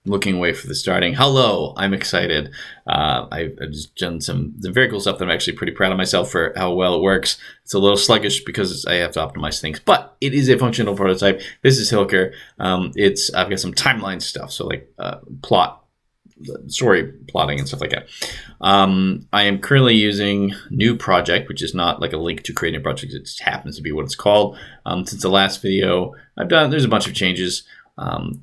looking away for the starting. Hello, I'm excited. I've just done some very cool stuff that I'm actually pretty proud of myself for how well it works. It's a little sluggish because I have to optimize things, but it is a functional prototype. This is Hilker. I've got some timeline stuff, so like story plotting and stuff like that. I am currently using new project, which is not like a link to creating a project. It just happens to be what it's called. Since the last video there's a bunch of changes.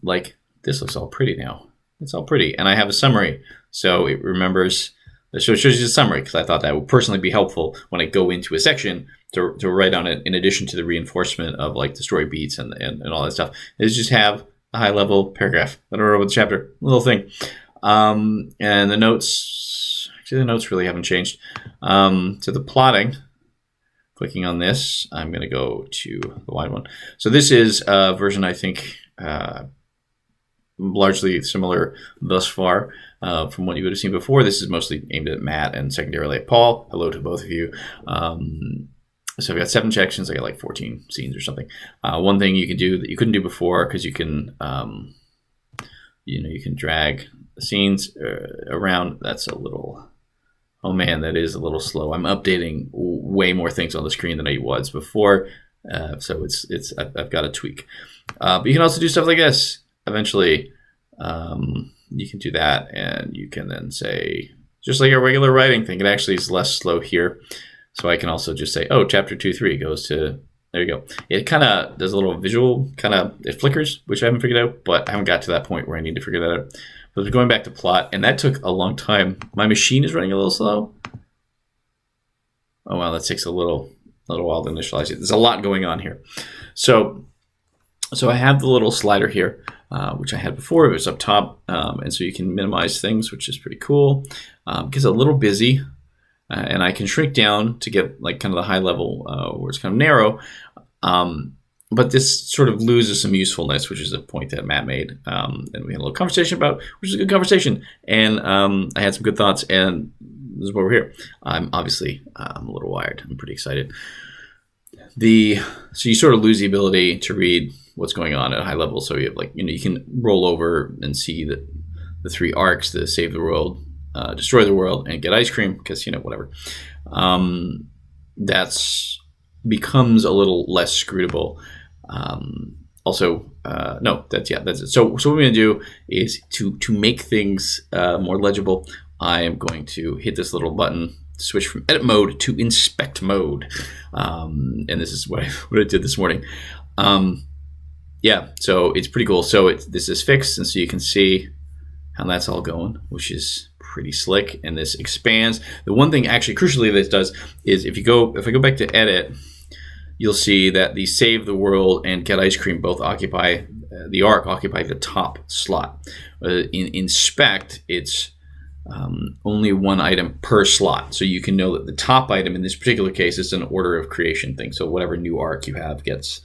Like this looks all pretty now. It's all pretty. And I have a summary. So it remembers, so it shows you the summary because I thought that would personally be helpful when I go into a section to write on it in addition to the reinforcement of like the story beats and all that stuff. Is just have a high level paragraph that I wrote with the chapter, little thing. And the notes really haven't changed. So the plotting, clicking on this, I'm going to go to the wide one. So this is a version, I think, largely similar thus far from what you would have seen before. This is mostly aimed at Matt and secondarily at Paul. Hello to both of you. So I've got 7 sections. I got like 14 scenes or something. One thing you can do that you couldn't do before, because you can, you can drag the scenes around. That's a little, oh man, that is a little slow. I'm updating way more things on the screen than I was before. So I've got to tweak. But you can also do stuff like this. Eventually, you can do that, and you can then say, just like a regular writing thing, it actually is less slow here. So I can also just say, oh, chapter 2-3 goes to, there you go. It kind of does a little visual, it flickers, which I haven't figured out, but I haven't got to that point where I need to figure that out. But going back to plot, and that took a long time. My machine is running a little slow. Oh, wow, that takes a little while to initialize it. There's a lot going on here. So I have the little slider here, which I had before. It was up top, and so you can minimize things, which is pretty cool. It gets a little busy, and I can shrink down to get like kind of the high level where it's kind of narrow. But this sort of loses some usefulness, which is a point that Matt made, and we had a little conversation about, which is a good conversation, and I had some good thoughts, and this is why we're here. I'm a little wired. I'm pretty excited. So you sort of lose the ability to read what's going on at a high level. So you have you can roll over and see the 3 arcs: the save the world, destroy the world, and get ice cream, because whatever. That's becomes a little less scrutable. That's it. So what we're going to do is to make things more legible. I am going to hit this little button, switch from edit mode to inspect mode, and this is what I did this morning. So it's pretty cool. So this is fixed, and so you can see how that's all going, which is pretty slick. And this expands. The one thing actually crucially this does is if I go back to edit, you'll see that the save the world and get ice cream both occupy the top slot. In inspect, it's only one item per slot, so you can know that the top item in this particular case is an order of creation thing. So whatever new arc you have gets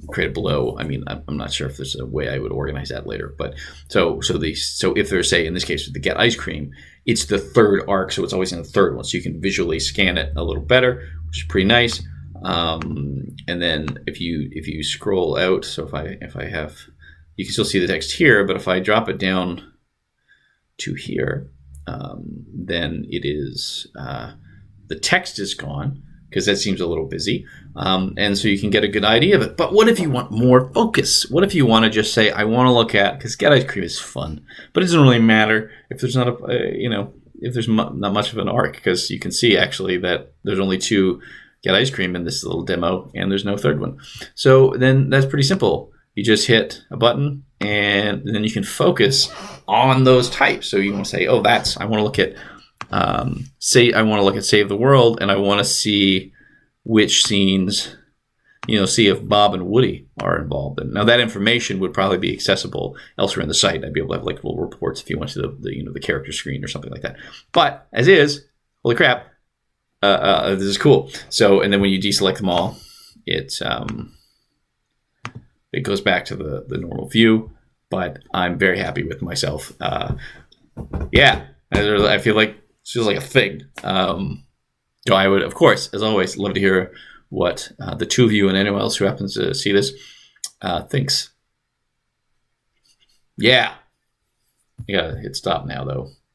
created below. I mean, I'm not sure if there's a way I would organize that later, but so if there's, say, in this case with the get ice cream, it's the 3rd arc, so it's always in the 3rd one, so you can visually scan it a little better, which is pretty nice. And then if you scroll out, so if I have, you can still see the text here, but if I drop it down to here, then it is the text is gone, because that seems a little busy, and so you can get a good idea of it. But what if you want more focus? What if you want to just say, I want to look at, because get ice cream is fun, but it doesn't really matter if there's not if there's not much of an arc, because you can see actually that there's only 2 get ice cream in this little demo, and there's no 3rd one. So then that's pretty simple. You just hit a button, and then you can focus on those types. So you want to say, oh, I want to look at, save the world, and I want to see which scenes, see if Bob and Woody are involved. And now that information would probably be accessible elsewhere in the site. I'd be able to have like little reports if you went to the character screen or something like that. But as is, holy crap, this is cool. So, and then when you deselect them all, it goes back to the normal view. But I'm very happy with myself. I feel like it feels like a thing. So I would, of course, as always, love to hear what the 2 of you and anyone else who happens to see this thinks. Yeah, You gotta hit stop now though.